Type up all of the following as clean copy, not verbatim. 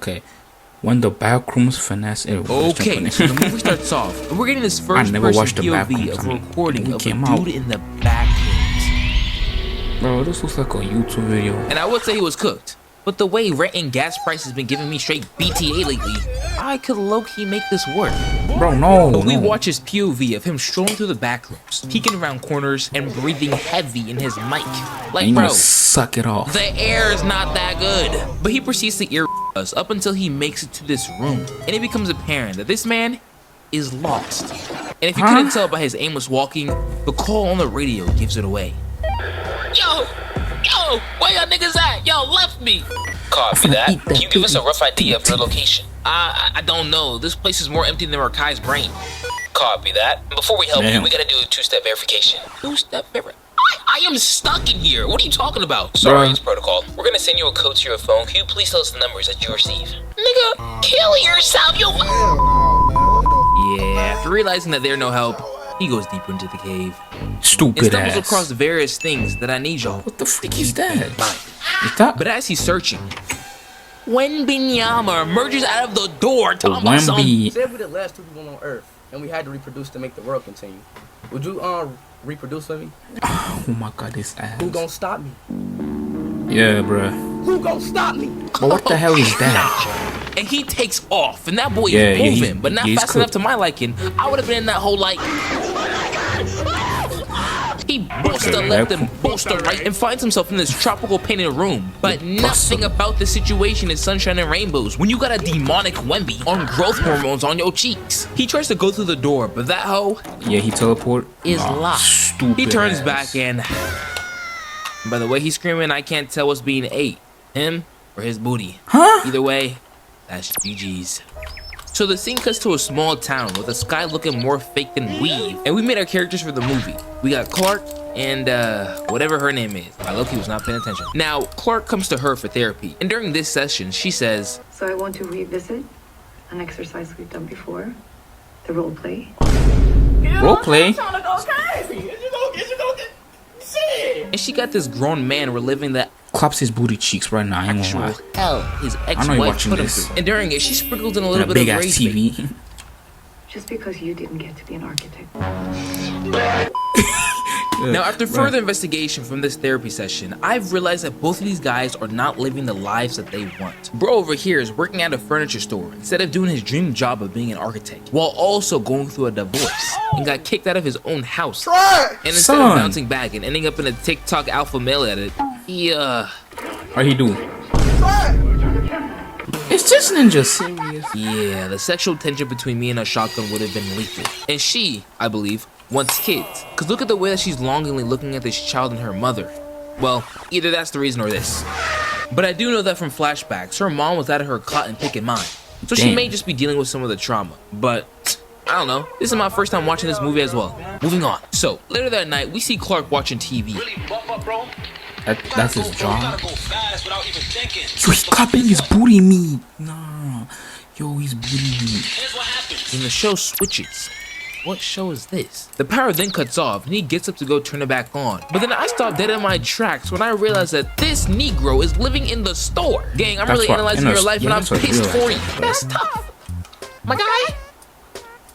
Okay. When the backrooms finesse it. Okay, so the movie starts off, and we're getting this first person POV of a recording of a dude in the backrooms. Bro, this looks like a YouTube video. And I would say he was cooked, but the way rent and gas prices been giving me straight BTA lately, I could low-key make this work. Bro, no. But we watch his POV of him strolling through the backrooms, peeking around corners, and breathing heavy in his mic. Like, bro, suck it off. The air is not that good. But he proceeds to ear us up until he makes it to this room, and it becomes apparent that this man is lost. And if you couldn't tell by his aimless walking, the call on the radio gives it away. Yo, where y'all niggas at? Y'all left me. Copy that. Can you give us a rough idea of your location? I don't know. This place is more empty than Rakai's brain. Copy that. Before we help you, we gotta do a two-step verification. Two-step verification? I am stuck in here. What are you talking about? Sorry, it's protocol. We're gonna send you a code to your phone. Can you please tell us the numbers that you receive? Nigga, kill yourself, you. Yeah, after realizing that they're no help, he goes deeper into the cave. Stupid and stumbles across various things that I need y'all. What the freak is that? But as he's searching, Wenbinyama emerges out of the door talking about something. Said we're the last two people on Earth, and we had to reproduce to make the world continue. Would you reproduce with me? Oh my god, this ass. Who gonna stop me? Yeah, bruh. Who gonna stop me? But what the hell is that? And he takes off, and that boy is moving, but not fast enough to my liking. I would have been in that whole like. He bolster left and bolster right and finds himself in this tropical painted room. But nothing about the situation is sunshine and rainbows when you got a demonic Wemby on growth hormones on your cheeks. He tries to go through the door, but that hoe he teleport is locked. Stupid he turns ass. back and by the way he's screaming, I can't tell what's being ate, him or his booty. Either way, that's GG's. So the scene cuts to a small town with the sky looking more fake than weave. And we made our characters for the movie. We got Clark and whatever her name is. I low-key was not paying attention. Now, Clark comes to her for therapy. And during this session, she says, so I want to revisit an exercise we've done before. The role play. Role play? And she got this grown man reliving the claps his booty cheeks right now. actual hell his ex-wife put him through. And during it, she sprinkled in a little bit of rage. TV. Just because you didn't get to be an architect. Now, after further investigation from this therapy session, I've realized that both of these guys are not living the lives that they want. Bro over here is working at a furniture store instead of doing his dream job of being an architect, while also going through a divorce and got kicked out of his own house. And instead of bouncing back and ending up in a TikTok alpha male edit, he what he do? It's just Ninja serious. Yeah, the sexual tension between me and her shotgun would have been lethal. And she, I believe, wants kids. Cause look at the way that she's longingly looking at this child and her mother. Well, either that's the reason or this. But I do know that from flashbacks, her mom was out of her cot and picking mine. So she may just be dealing with some of the trauma. But I don't know. This is my first time watching this movie as well. Moving on. So later that night, we see Clark watching TV. That's his job. Yo, he's clapping his booty meat. Nah. Yo, he's booty meat. And the show switches. What show is this? The power then cuts off and he gets up to go turn it back on. But then I stop dead in my tracks when I realize that this Negro is living in the store. Gang, I'm really analyzing your life and I'm pissed for you. That's tough. My guy.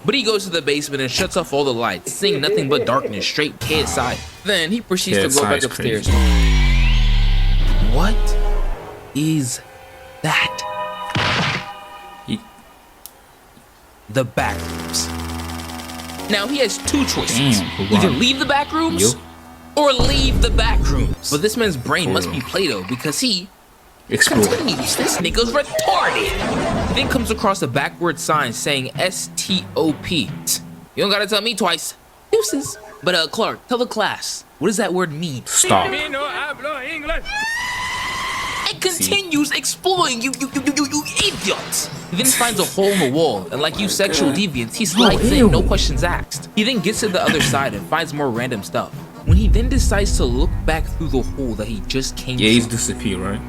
But he goes to the basement and shuts off all the lights, seeing nothing but darkness straight KSI. Then he proceeds to go back upstairs. What is that? The backrooms. Now he has two choices. Either leave the backrooms or leave the backrooms. But this man's brain must be Play-Doh because he continues. This nigga's retarded. He then comes across a backward sign saying STOP. You don't gotta tell me twice. Deuces. But Clark, tell the class, what does that word mean? Stop. It continues exploring, you idiots. He then finds a hole in the wall, and like you sexual deviants, he slides in, no questions asked. He then gets to the other side and finds more random stuff. When he then decides to look back through the hole that he just came from. He's disappeared, right?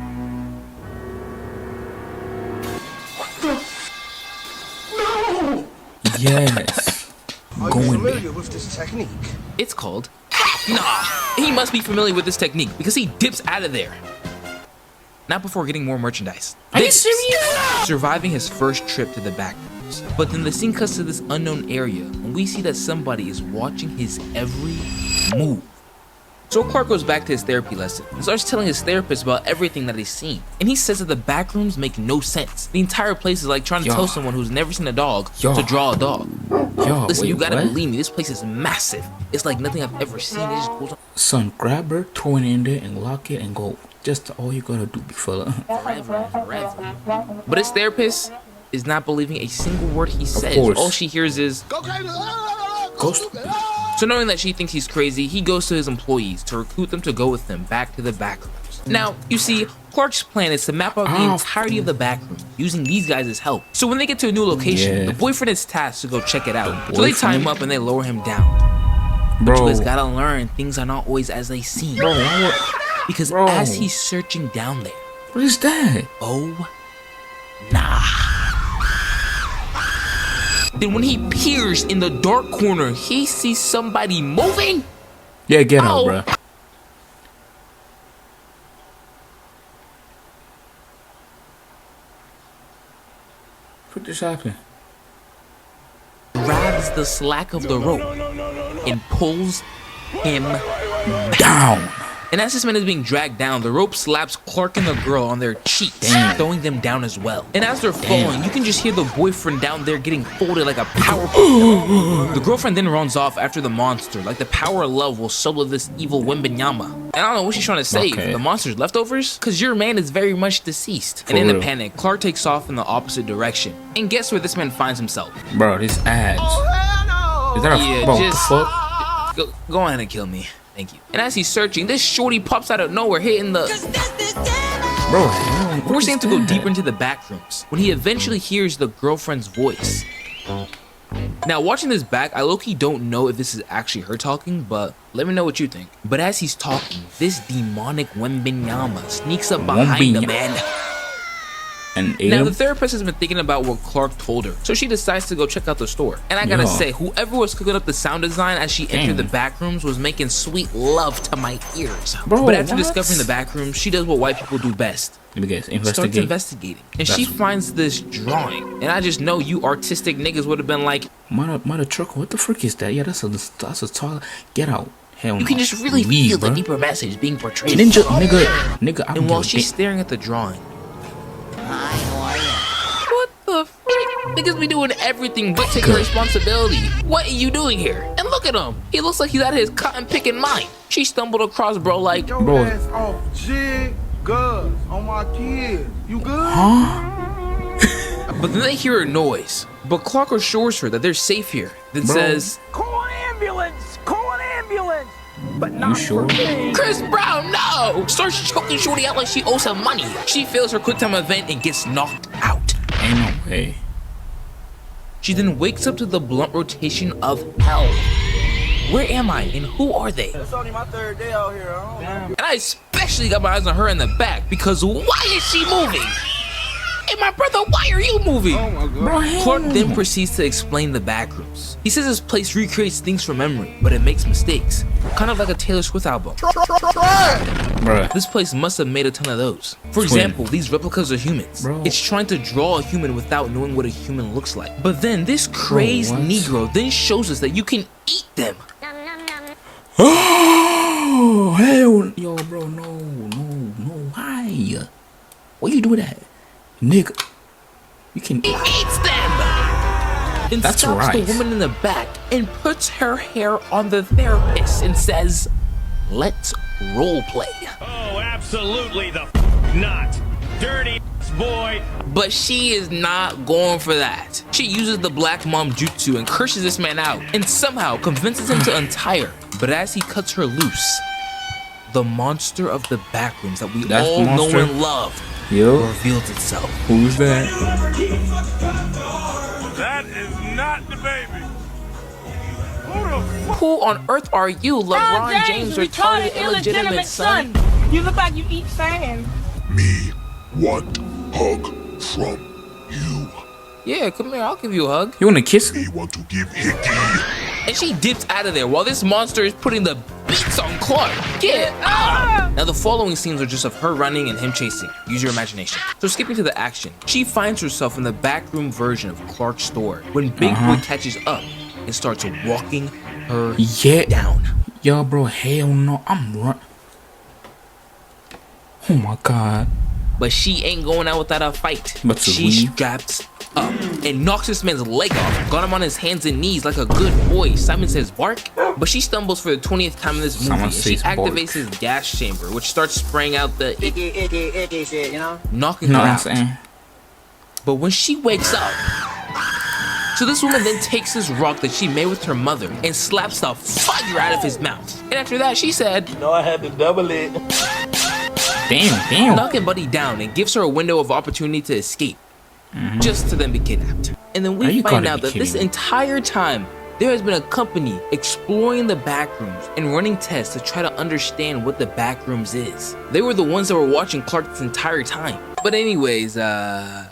No! Yes. Are you familiar with this technique? It's called... Nah, he must be familiar with this technique because he dips out of there. not before getting more merchandise. Are you This, serious? surviving his first trip to the backrooms. But then the scene cuts to this unknown area, and we see that somebody is watching his every move. So Clark goes back to his therapy lesson and starts telling his therapist about everything that he's seen. And he says that the backrooms make no sense. The entire place is like trying to tell someone who's never seen a dog to draw a dog. Listen, you gotta believe me, this place is massive. It's like nothing I've ever seen. It just goes on. Son, grab her, throw it in there, and lock it and go. Just all you gotta do, big fella. Forever. But his therapist is not believing a single word he says. All she hears is Ghost. So knowing that she thinks he's crazy, he goes to his employees to recruit them to go with him back to the backrooms. Now, you see, Clark's plan is to map out the entirety of the backroom using these guys as help. So when they get to a new location, the boyfriend is tasked to go check it out. So they tie him up and they lower him down. But you guys gotta learn, things are not always as they seem. Because as he's searching down there, what is that? Oh, nah. Then when he peers in the dark corner, he sees somebody moving. Yeah, get out, bro. What just happened? Grabs the slack of the rope and pulls him down. And as this man is being dragged down, the rope slaps Clark and the girl on their cheeks, throwing them down as well. And as they're falling, you can just hear the boyfriend down there getting folded like a power pillow. The girlfriend then runs off after the monster, like the power of love will solo this evil Wembenyama. And I don't know what she's trying to say. The monster's leftovers? Because your man is very much deceased. And in a panic, Clark takes off in the opposite direction. And guess where this man finds himself? Bro, these ads. Is that a bro, just what the fuck? Go ahead and kill me. Thank you. And as he's searching, this shorty pops out of nowhere, hitting the... Bro, forcing him to go deeper into the back rooms, when he eventually hears the girlfriend's voice. Now, watching this back, I low-key don't know if this is actually her talking, but let me know what you think. But as he's talking, this demonic Wembenyama sneaks up behind the man. Now, the therapist has been thinking about what Clark told her, so she decides to go check out the store. And I gotta say, whoever was cooking up the sound design as she entered the back rooms was making sweet love to my ears. But after discovering the back rooms, she does what white people do best. Starts investigating. And she finds this drawing. And I just know you artistic niggas would have been like, Mother trucker, what the frick is that? Yeah, that's a tall. Get out. Hell you can just really feel the deeper message being portrayed. Nigga, and while she's staring at the drawing, what the frick? Niggas be doing everything but taking responsibility. What are you doing here? And look at him. He looks like he's out of his cotton picking mind. She stumbled across bro like, bro. Ass off, jig, guns on my kids. You good? But then they hear a noise. But Clark assures her that they're safe here. Then says, call an ambulance! Call an ambulance! But not for me. Chris Brown, no! Starts choking shorty out like she owes him money. She fails her quick time event and gets knocked out. Ain't no way. She then wakes up to the blunt rotation of hell. Where am I and who are they? It's only my third day out here. And I especially got my eyes on her in the back because why is she moving? Hey, my brother, why are you moving? Oh my God. Clark then proceeds to explain the backrooms. He says this place recreates things from memory, but it makes mistakes. Kind of like a Taylor Swift album. This place must have made a ton of those. For example, these replicas are humans. It's trying to draw a human without knowing what a human looks like. But then this crazed Negro then shows us that you can eat them. Oh, hell. Yo, bro, no. Why? Why you do that? Nigga, you can eat them. And that's stops the woman in the back and puts her hair on the therapist and says, "Let's role play." Oh, absolutely the not. Dirty boy. But she is not going for that. She uses the black mom jutsu and curses this man out and somehow convinces him to untie her. But as he cuts her loose, the monster of the backrooms that we all know and love reveals itself. Who's that? That is not the baby. Who on earth are you, LeBron James, retarded illegitimate son? You look like you eat sand. Me want hug from you. Yeah, come here, I'll give you a hug. You wanna kiss me? Me want to give Hickey. And she dips out of there while this monster is putting the beats on Clark. Get up! Now the following scenes are just of her running and him chasing. Use your imagination. So skipping to the action, she finds herself in the backroom version of Clark's store when Big Boy catches up and starts walking her down. Yo, bro, hell no. I'm run. Oh my god. But she ain't going out without a fight. But to she leave? straps up and knocks this man's leg off. Got him on his hands and knees like a good boy. Simon says bark, but she stumbles for the 20th time in this movie. And she activates his gas chamber, which starts spraying out the icky shit, you know? Knocking her out. But when she wakes up, so this woman then takes this rock that she made with her mother and slaps the fire out of his mouth. And after that, she said, No, I had to double it. Damn. knocking Buddy down and gives her a window of opportunity to escape, just to then be kidnapped. And then we find out that this entire time, there has been a company exploring the backrooms and running tests to try to understand what the backrooms is. They were the ones that were watching Clark this entire time. But anyways, can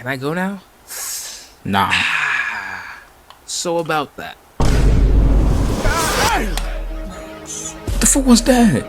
I go now? Nah. So about that. What the fuck was that?